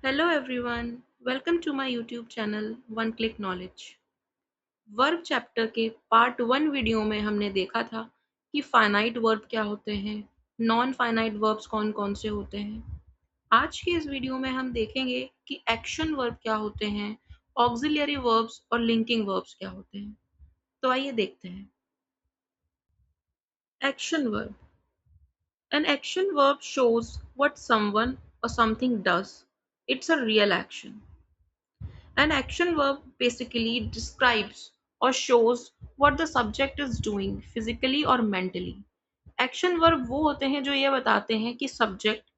Hello everyone, welcome to my YouTube channel One Click Knowledge। Verb chapter के part 1 video में हमने देखा था कि फाइनाइट वर्ब क्या होते हैं, नॉन फाइनाइट वर्ब्स कौन-कौन से होते हैं। आज के इस वीडियो में हम देखेंगे कि एक्शन वर्ब क्या होते हैं, ऑक्सिलियरी वर्ब्स और लिंकिंग वर्ब्स क्या होते हैं। तो आइए देखते हैं। Action verb. An action verb shows what someone or something does. It's a real action. An action verb basically describes or shows what the subject is doing physically or mentally. Action verb वो होते हैं जो ये बताते हैं कि subject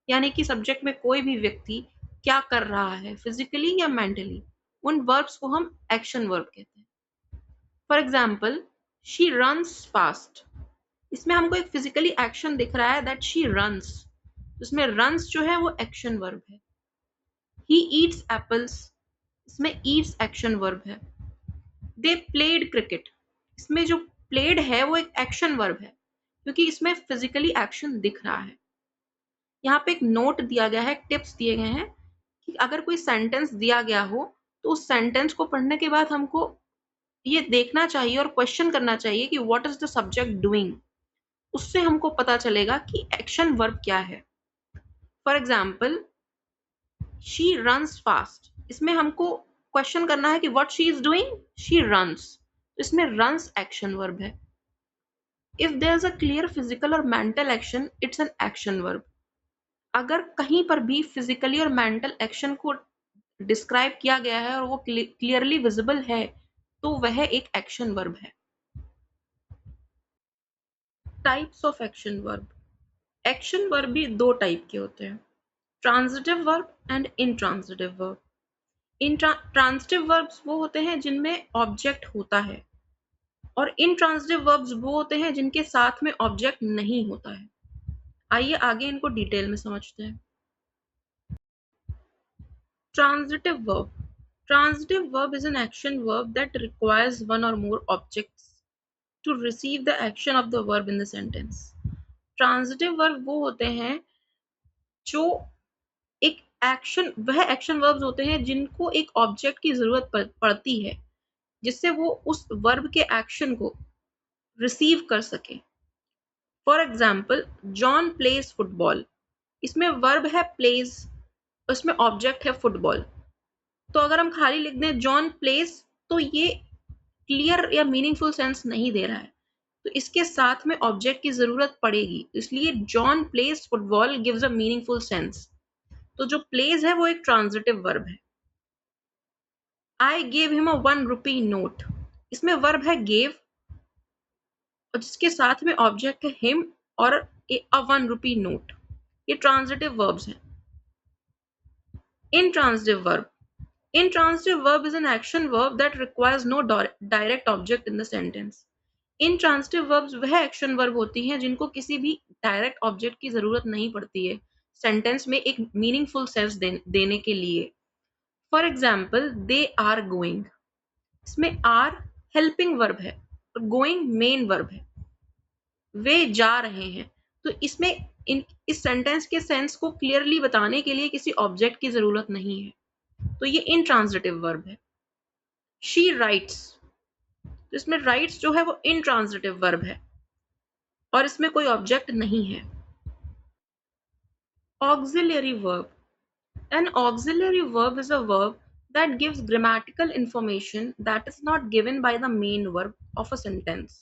यानी कि सब्जेक्ट में कोई भी व्यक्ति क्या कर रहा है फिजिकली या मेंटली। उन वर्ब्स को हम एक्शन वर्ब कहते हैं। For example, she runs fast. इसमें हमको एक फिजिकली एक्शन दिख रहा है दैट शी रन्स। इसमें रन्स जो है वो एक्शन वर्ब है। ही ईट्स एप्पल्स, इसमें ईट्स एक्शन वर्ब है। दे प्लेड क्रिकेट, इसमें जो प्लेड है वो एक एक्शन वर्ब है क्योंकि इसमें फिजिकली एक्शन दिख रहा है। यहाँ पे एक नोट दिया गया है, टिप्स दिए गए हैं कि अगर कोई सेंटेंस दिया गया हो तो उस सेंटेंस को पढ़ने के बाद हमको ये देखना चाहिए और क्वेश्चन करना चाहिए कि what is the subject doing. उससे हमको पता चलेगा कि एक्शन वर्ब क्या है। For example, she runs fast, इसमें हमको क्वेश्चन करना है कि what she is doing, she runs. इसमें रन्स एक्शन वर्ब है। If there is a clear physical और mental action, it's an action verb. अगर कहीं पर भी फिजिकली और मेंटल एक्शन को डिस्क्राइब किया गया है और वो क्लियरली विजिबल है तो वह एक एक्शन वर्ब है। Types of action verb. Action verb भी दो टाइप के होते हैं, transitive verb and intransitive verb. Transitive verbs वो होते हैं जिनमें ऑब्जेक्ट होता है और इंट्रांजिटिव वर्ब्स वो होते हैं जिनके साथ में ऑब्जेक्ट नहीं होता है। आइए आगे इनको डिटेल में समझते हैं। Transitive verb. Transitive verb is an action verb that requires one or more objects to receive the action of the verb in the sentence. Transitive verb वो होते हैं जो एक वह एक्शन वर्ब्स होते हैं जिनको एक ऑब्जेक्ट की जरूरत पड़ती है जिससे वो उस वर्ब के एक्शन को रिसीव कर सके। For example, John plays football. इसमें वर्ब है प्लेज, उसमें ऑब्जेक्ट है फुटबॉल। तो अगर हम खाली लिख दें जॉन प्लेस तो ये क्लियर या मीनिंगफुल सेंस नहीं दे रहा है, तो इसके साथ में ऑब्जेक्ट की जरूरत पड़ेगी, इसलिए John place football gives a meaningful sense. तो जो प्लेस है वो एक ट्रांजिटिव वर्ब है। I gave him a 1 rupee note, इसमें वर्ब है गेव और जिसके साथ में ऑब्जेक्ट है हिम और अ 1 रुपी नोट। ये ट्रांजिटिव वर्ब्स हैं। intransitive verb. Intransitive verb is an action verb that requires no direct object in the sentence. Intransitive verbs वह action verb होती हैं जिनको किसी भी direct object की जरूरत नहीं पड़ती है sentence में एक meaningful sense देने के लिए। For example, they are going, इसमें are helping verb है और going main verb है। वे जा रहे हैं, तो इसमें इस सेंटेंस के सेंस को क्लियरली बताने के लिए किसी ऑब्जेक्ट की जरूरत नहीं है, तो ये इंट्रांजिटिव वर्ब है। शी राइट्स, तो इसमें राइट्स जो है वो इंट्रांजिटिव वर्ब है और इसमें कोई ऑब्जेक्ट नहीं है। Auxiliary verb. N auxiliary verb is a verb that gives grammatical information that is not given by the main verb of a sentence.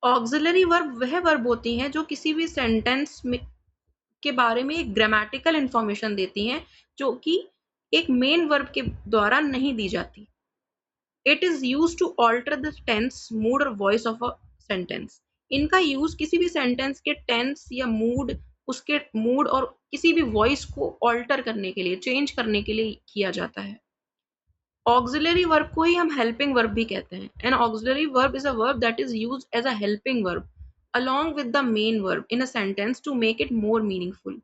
Auxiliary verb वह वर्ब होती हैं जो किसी भी सेंटेंस में के बारे में एक ग्रामेटिकल इंफॉर्मेशन देती हैं जो कि एक मेन वर्ब के द्वारा नहीं दी जाती। It is used to alter the tense, mood और voice of a sentence. इनका यूज किसी भी सेंटेंस के टेंस या मूड, उसके मूड और किसी भी वॉइस को ऑल्टर करने के लिए, चेंज करने के लिए किया जाता है। ऑक्सिलरी वर्ब को ही हम हेल्पिंग वर्ब भी कहते हैं। An auxiliary verb is a verb that is used as a helping verb along with the main verb in a sentence to make it more meaningful.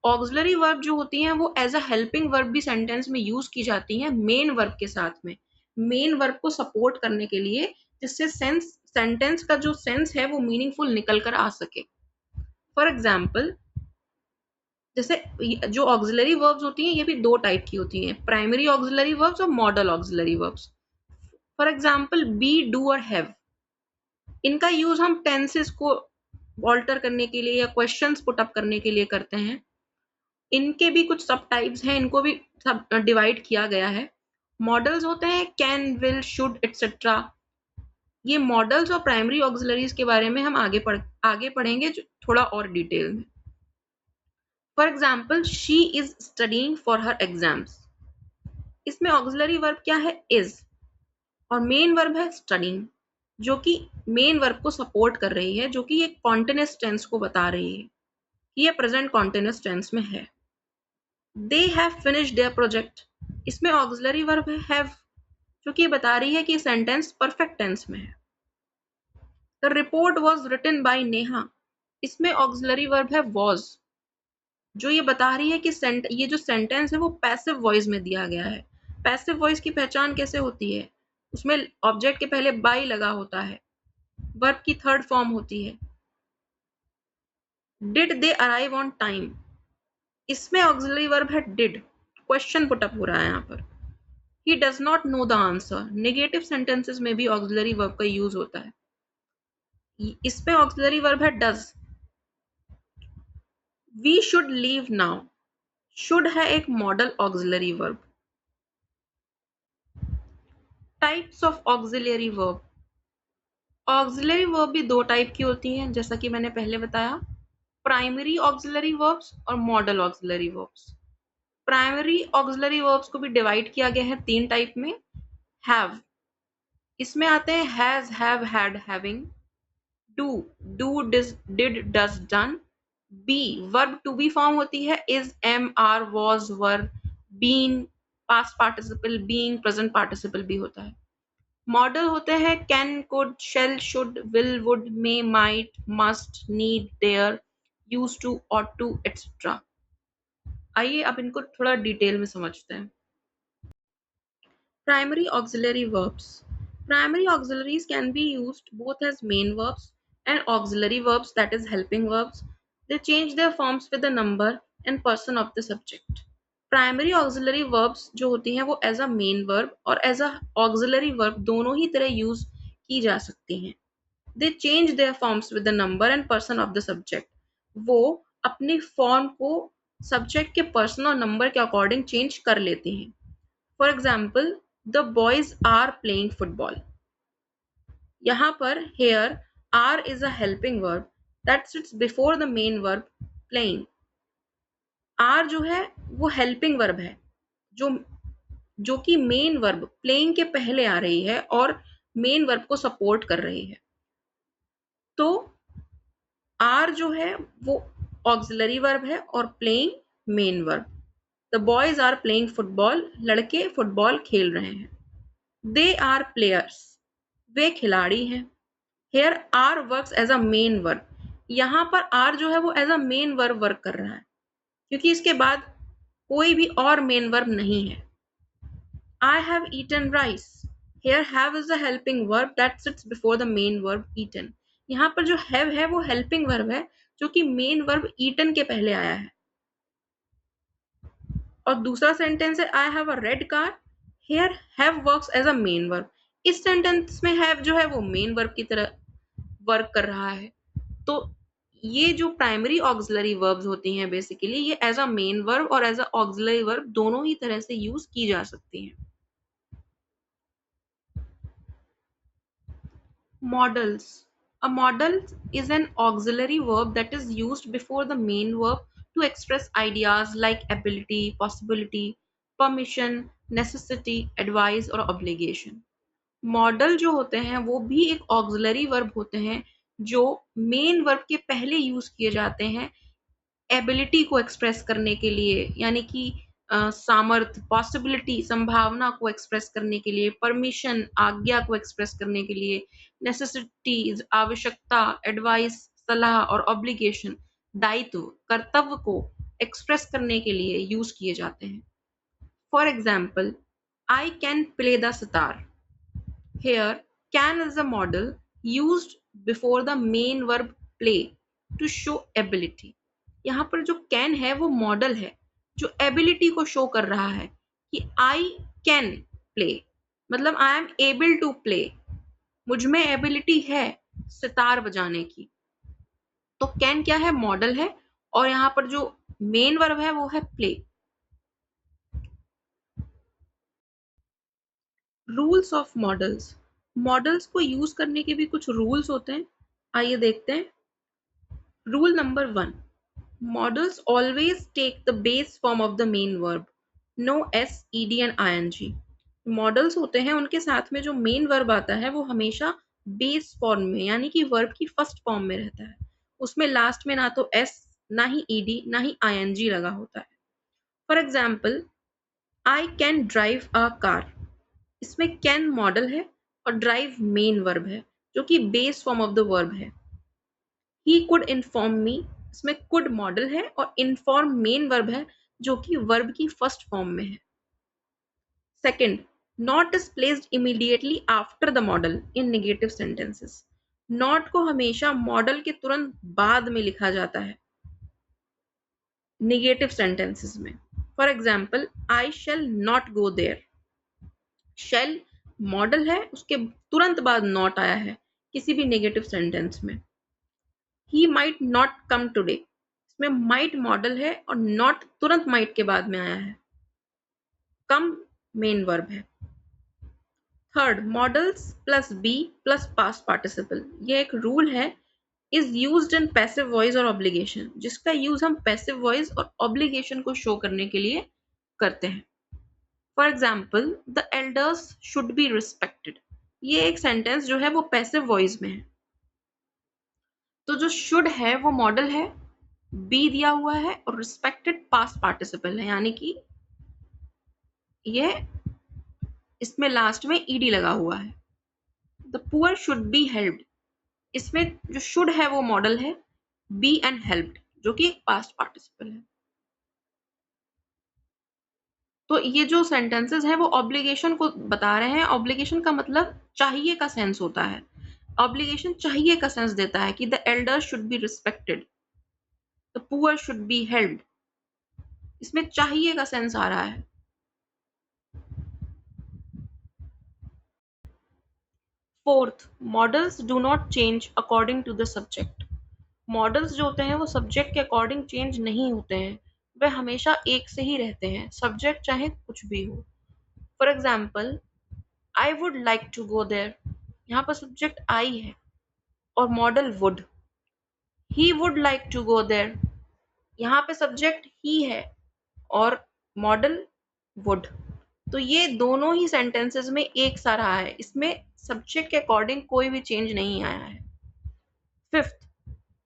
Auxiliary verb जो होती हैं वो as a helping verb भी sentence में use की जाती हैं main verb के साथ में, मेन वर्ब को सपोर्ट करने के लिए, जिससे सेंटेंस का जो सेंस है वो मीनिंगफुल निकल कर आ सके। फॉर एग्जाम्पल, जैसे जो ऑक्सिलरी वर्ब्स होती हैं ये भी दो टाइप की होती हैं, प्राइमरी ऑक्सिलरी वर्ब्स और modal auxiliary verbs. For example be, do और हैव, इनका यूज हम टेंसेस को ऑल्टर करने के लिए या क्वेश्चंस पुट अप करने के लिए करते हैं। इनके भी कुछ सब टाइप्स हैं, इनको भी सब डिवाइड किया गया है। मॉडल्स होते हैं कैन, विल, शुड एटसेट्रा। ये मॉडल्स और प्राइमरी ऑक्सिलरीज के बारे में हम आगे पढ़ेंगे थोड़ा और डिटेल में। For example she is studying for her exams, इसमें ऑक्सिलरी वर्ब क्या है, इज, और मेन वर्ब है स्टडीइंग, जो कि मेन वर्ब को सपोर्ट कर रही है, जो कि ये कॉन्टिन्यूअस टेंस को बता रही है कि ये प्रेजेंट कॉन्टिन्यूअस टेंस में है। They have finished there project, इसमें ऑक्सिलरी वर्ब है हैव, जो कि ये बता रही है कि सेंटेंस परफेक्ट टेंस में है। The report was written by Neha, इसमें ऑक्सिलरी वर्ब है वॉज, जो ये बता रही है कि ये जो सेंटेंस है वो पैसिव वॉइस में दिया गया है। पैसिव वॉइस की पहचान कैसे होती है, उसमें ऑब्जेक्ट के पहले बाय लगा होता है, वर्ब की थर्ड फॉर्म होती है। Did they arrive on time, इसमें ऑक्सिलरी वर्ब है डिड, क्वेश्चन पुट अप हो रहा है यहाँ पर। He does not know the answer, negative sentences में भी ऑक्सिलरी वर्ब का यूज होता है। इसमें ऑक्सिलरी वर्ब है does. We should leave now, should है एक modal auxiliary verb. Types of auxiliary verb, auxiliary verb भी दो टाइप की होती हैं, जैसा कि मैंने पहले बताया, प्राइमरी ऑक्सिलरी वर्ब्स और modal auxiliary verbs. Primary auxiliary verbs को भी डिवाइड किया गया है तीन टाइप में। हैव, इसमें आते हैं has, have, had, having. Do, do, did, does, done. Be, verb to be form होती है, is, am, are, was, were. Been, past participle, being present participle भी होता है। मॉडल होते हैं can, could, shall, should, will, would, may, might, must, need, dare, use to, ought to, etcetera. आइए अब इनको थोड़ा डिटेल में समझते हैं। Primary auxiliary verbs. Primary auxiliaries can be used both as main verbs and auxiliary verbs, that is helping verbs. They change their forms with the number and person of the subject. Primary auxiliary verbs जो होती हैं वो as a main verb और as a auxiliary verb दोनों ही तरह use की जा सकती हैं। They change their forms with the number and person of the subject. वो अपनी फॉर्म को सब्जेक्ट के पर्सन और नंबर के अकॉर्डिंग चेंज कर लेती हैं। For example the boys are playing football, यहाँ पर here are is a helping verb that sits before the main verb playing. Are जो है वो हेल्पिंग वर्ब है जो जो कि मेन वर्ब प्लेइंग के पहले आ रही है और मेन वर्ब को सपोर्ट कर रही है। तो आर जो है वो ऑक्सिलरी वर्ब है और playing main verb. The boys are playing football, लड़के फुटबॉल खेल रहे हैं। दे आर प्लेयर्स, वे खिलाड़ी हैं। Here are works as a main verb, यहाँ पर आर जो है वो as a main verb work कर रहा है क्योंकि इसके बाद कोई भी और मेन वर्ब नहीं है। I have eaten rice, here have is a helping verb that sits before the main verb eaten. यहाँ पर जो हैव है वो हेल्पिंग वर्ब है जो कि मेन वर्ब ईटन के पहले आया है। और दूसरा सेंटेंस है I have a red car, here have works as a main verb. इस सेंटेंस में हैव जो है वो मेन वर्ब की तरह वर्क कर रहा है। तो ये जो प्राइमरी ऑक्सिलरी वर्ब्स होती हैं बेसिकली ये एज अ मेन वर्ब और एज अ ऑक्सिलरी वर्ब दोनों ही तरह से यूज की जा सकती हैं। Models, a model is an auxiliary verb that is used before the main verb to express ideas like ability, possibility, permission, necessity, advice और obligation। Model जो होते हैं वो भी एक ऑक्सिलरी वर्ब होते हैं जो मेन वर्ब के पहले यूज किए जाते हैं एबिलिटी को एक्सप्रेस करने के लिए, यानी कि सामर्थ्य, पॉसिबिलिटी, संभावना को एक्सप्रेस करने के लिए, परमिशन, आज्ञा को एक्सप्रेस करने के लिए, नेसेसिटीज, आवश्यकता, एडवाइस, सलाह और ऑब्लिगेशन, दायित्व, कर्तव्य को एक्सप्रेस करने के लिए यूज किए जाते हैं। For example I can play the sitar, here can is a model used before the main verb play to show ability. यहाँ पर जो कैन है वो मॉडल है जो एबिलिटी को शो कर रहा है कि आई कैन प्ले, मतलब I am able to play, मुझ में एबिलिटी है सितार बजाने की। तो कैन क्या है, मॉडल है, और यहाँ पर जो मेन वर्ब है वो है play. Rules of models, models को यूज करने के भी कुछ रूल्स होते हैं, आइए देखते हैं। Rule number 1, models always take the base form of the main verb, no s, ed and ing। Models होते हैं उनके साथ में जो मेन वर्ब आता है वो हमेशा बेस फॉर्म में यानी कि वर्ब की फर्स्ट फॉर्म में रहता है, उसमें लास्ट में ना तो s, ना ही ed, ना ही ing लगा होता है। For example, I can drive a car, इसमें कैन मॉडल है और ड्राइव मेन वर्ब है जो कि base form of the verb है। ही कुड इन्फॉर्म मी, इसमें कुड मॉडल है और इन्फॉर्म मेन वर्ब है जो कि वर्ब की फर्स्ट फॉर्म में है। Second, not is placed immediately after the model in negative sentences, not को हमेशा मॉडल के तुरंत बाद में लिखा जाता है नेगेटिव सेंटेंसेस में। For example, I shall not go there, shall modal है, उसके तुरंत बाद नॉट आया है किसी भी नेगेटिव सेंटेंस में। He might not come today, इसमें माइट मॉडल है और नॉट तुरंत माइट के बाद में आया है, कम मेन वर्ब है। Third, modals plus be plus past participle, ये एक रूल है, is used in passive voice और ऑब्लिगेशन, जिसका यूज हम पैसिव वॉइस और ऑब्लिगेशन को शो करने के लिए करते हैं। For example, the elders should be respected, ये एक सेंटेंस जो है वो पैसिव वॉइस में है, तो जो शुड है वो मॉडल है, बी दिया हुआ है और रिस्पेक्टेड पास्ट पार्टिसिपल है, यानी कि ये इसमें लास्ट में ईडी लगा हुआ है। The poor should be helped, इसमें जो शुड है वो मॉडल है, बी एंड हेल्प्ड जो कि एक पास्ट पार्टिसिपल है। तो ये जो सेंटेंसेस हैं वो ऑब्लिगेशन को बता रहे हैं। ऑब्लिगेशन का मतलब चाहिए का सेंस होता है, ऑब्लिगेशन चाहिए का सेंस देता है कि the elder should be respected, the poor should be helped, इसमें चाहिए का सेंस आ रहा है। Fourth, modals do not change according to the subject, modals जो होते हैं वो सब्जेक्ट के अकॉर्डिंग चेंज नहीं होते हैं, वे हमेशा एक से ही रहते हैं, सब्जेक्ट चाहे कुछ भी हो। For example, I would like to go there, यहाँ पर सब्जेक्ट आई है और modal would. He would like to go there, यहाँ पे सब्जेक्ट ही है और मॉडल वुड। तो ये दोनों ही सेंटेंसेस में एक सा रहा है, इसमें सब्जेक्ट के अकॉर्डिंग कोई भी चेंज नहीं आया है। Fifth,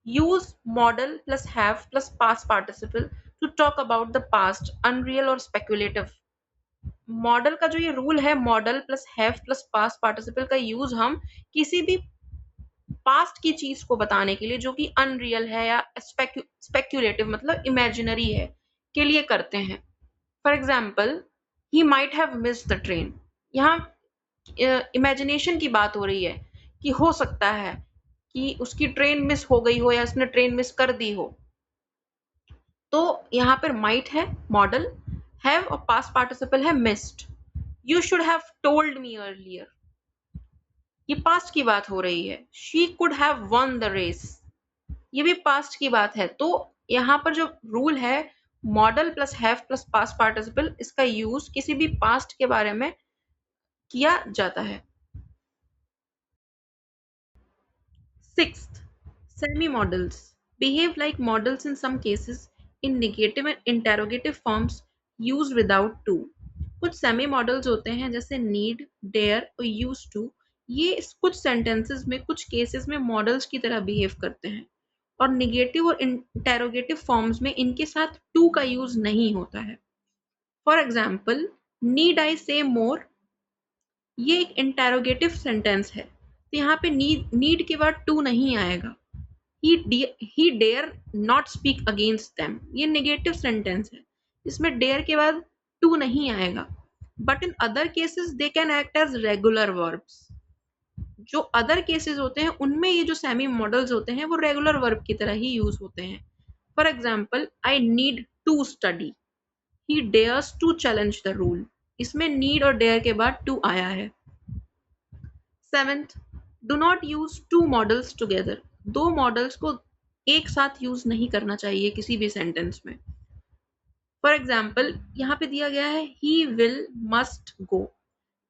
use model plus have plus past participle to talk about the past, unreal और speculative। मॉडल का जो ये रूल है, model plus have plus past participle का यूज हम किसी भी पास्ट की चीज को बताने के लिए जो कि अनरियल है या स्पेक्यूलेटिव मतलब इमेजिनरी है के लिए करते हैं। For example, he might have missed the train, यहाँ इमेजिनेशन की बात हो रही है कि हो सकता है कि उसकी ट्रेन मिस हो गई हो या उसने ट्रेन मिस कर दी हो। तो यहाँ पर माइट है मॉडल, हैव और पास्ट पार्टिसिपल है missed. You should have told me earlier, ये पास्ट की बात हो रही है। She could have won the race, ये भी पास्ट की बात है। तो यहाँ पर जो रूल है model plus have plus past participle, इसका यूज किसी भी पास्ट के बारे में किया जाता है। Sixth, semi-models behave like models in some cases in negative and interrogative forms used without to। कुछ सेमी मॉडल्स होते हैं जैसे नीड, डेयर और यूज टू, ये कुछ सेंटेंसेस में कुछ केसेस में मॉडल्स की तरह बिहेव करते हैं और निगेटिव और इंटेरोगेटिव फॉर्म्स में इनके साथ टू का यूज नहीं होता है। फॉर एग्जाम्पल, नीड आई से मोर, ये एक इंटेरोगेटिव सेंटेंस है, तो यहाँ पे नीड के बाद टू नहीं आएगा। He dare not speak against them, ये नेगेटिव सेंटेंस है, इसमें डेयर के बाद टू नहीं आएगा। But in other cases they can act as regular verbs, जो अदर केसेस होते हैं उनमें ये जो सेमी मॉडल्स होते हैं वो रेगुलर वर्ब की तरह ही यूज होते हैं। For example, I need to study, he dares to challenge the rule. इसमें नीड और डेयर के बाद टू आया है। Seventh, do not use two modals together. दो मॉडल्स को एक साथ यूज नहीं करना चाहिए किसी भी सेंटेंस में। फॉर एग्जाम्पल, यहाँ पे दिया गया है he will must go.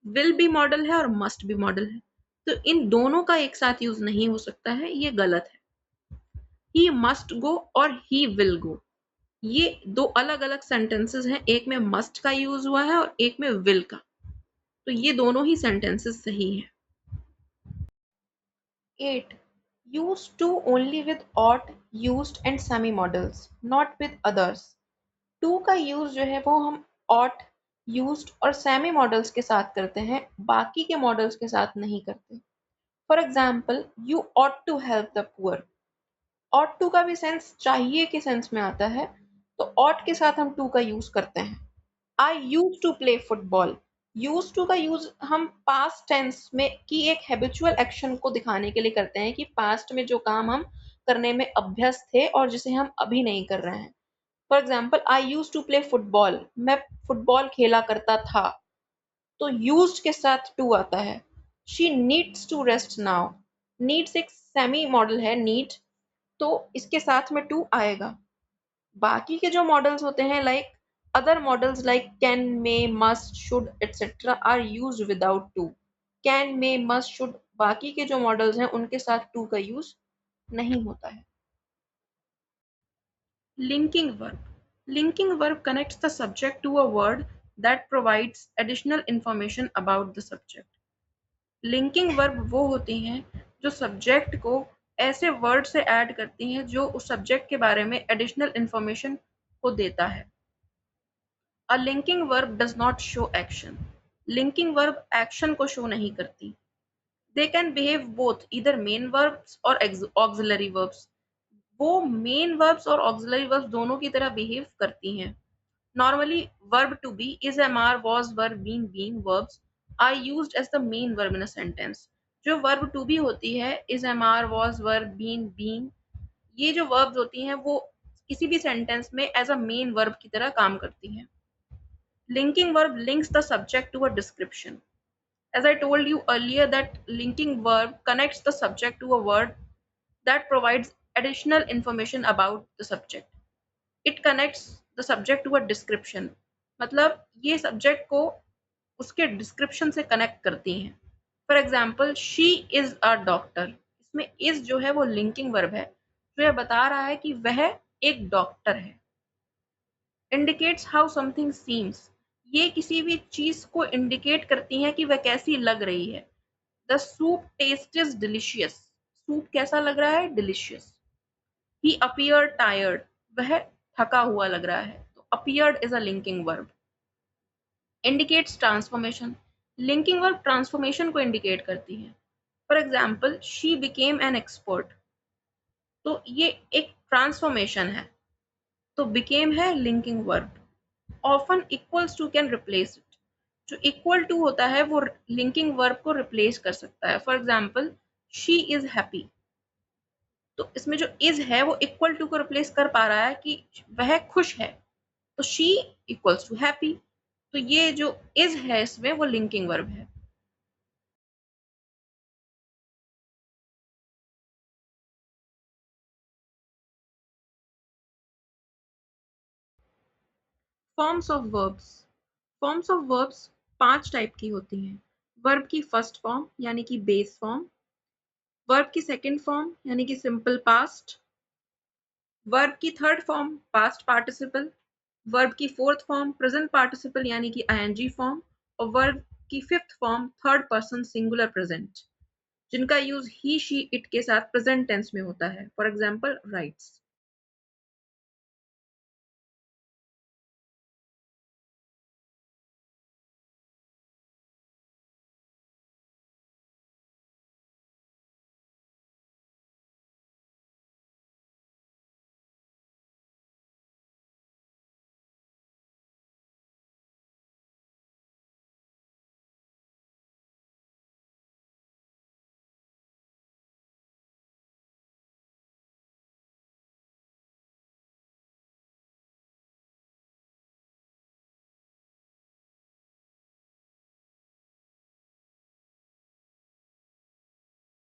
Will भी मॉडल है और मस्ट भी मॉडल है, तो इन दोनों का एक साथ यूज नहीं हो सकता है, ये गलत है। ही मस्ट गो और ही विल गो, ये दो अलग अलग सेंटेंसेस हैं, एक में मस्ट का यूज हुआ है और एक में विल का, तो ये दोनों ही सेंटेंसेस सही हैं। 8. Use to only with ought, used and semi models, not with others. To का यूज जो है वो हम ought, used और semi models के साथ करते हैं, बाकी के मॉडल्स के साथ नहीं करते। For example, you ought to help the poor. ought to का भी सेंस चाहिए के सेंस में आता है, तो ought के साथ हम to का यूज करते हैं। I use to play football. Use to का यूज हम पास्ट टेंस में की एक हैबिचुअल एक्शन को दिखाने के लिए करते हैं कि पास्ट में जो काम हम करने में अभ्यस्त थे और जिसे हम अभी नहीं कर रहे हैं। For example, I use to play football, मैं फुटबॉल खेला करता था, तो यूज के साथ टू आता है। She needs to rest now, needs एक सेमी मॉडल है नीड, तो इसके साथ में टू आएगा। बाकी के जो मॉडल्स होते हैं like other modals like can, may, must, should etcetera are used without to. Can, may, must, should, बाकी के जो मॉडल्स हैं उनके साथ टू का यूज नहीं होता है। Linking verb. Linking verb connects the subject to a word that provides additional information about the subject. Linking verb वो होती हैं जो सब्जेक्ट को ऐसे वर्ड से ऐड करती हैं जो उस सब्जेक्ट के बारे में एडिशनल इंफॉर्मेशन को देता है। A linking verb does not show action. Linking verb action को show नहीं करती। They can behave both either main verbs or auxiliary verbs. वो main verbs और auxiliary verbs दोनों की तरह behave करती हैं। Normally, verb to be, is, am, are, was, were, been, being verbs are used as the main verb in a sentence. जो verb to be होती है, is, am, are, was, were, been, being, ये जो verbs होती हैं वो किसी भी sentence में as a main verb की तरह काम करती हैं। Linking verb links the subject to a description. As I told you earlier that linking verb connects the subject to a word that provides additional information about the subject. It connects the subject to a description. मतलब ये subject को उसके description से connect करती हैं। For example, she is a doctor. इसमें is जो है वो linking verb है, जो यह बता रहा है कि वह एक डॉक्टर है। इंडिकेट्स हाउ समथिंग सीम्स, ये किसी भी चीज को इंडिकेट करती हैं कि वह कैसी लग रही है। The soup taste is delicious, soup कैसा लग रहा है, डिलीशियस। ही अपीयर टायर्ड, वह थका हुआ लग रहा है, तो appeared is a linking verb. Indicates transformation, linking verb transformation को इंडिकेट करती है। For example, she became an expert, तो ये एक ट्रांसफॉर्मेशन है, तो बिकेम है linking verb. Often equals to can replace it, जो इक्वल टू होता है वो लिंकिंग वर्ब को रिप्लेस कर सकता है। For example, she is happy, तो इसमें जो इज है वो इक्वल टू को रिप्लेस कर पा रहा है कि वह खुश है, तो शी इक्वल्स टू हैप्पी, तो ये जो इज है इसमें वो लिंकिंग वर्ब है। Forms of verbs. Forms of verbs 5 type की होती हैं। वर्ब की फर्स्ट फॉर्म यानी कि बेस फॉर्म, वर्ब की सेकंड फॉर्म यानी कि सिंपल पास्ट, वर्ब की third form past participle, verb की फोर्थ फॉर्म प्रेजेंट पार्टिसिपल यानी कि आईएनजी फॉर्म, और वर्ब की fifth form third person singular present, जिनका यूज ही शी इट के साथ प्रेजेंट टेंस में होता है। For example, rights.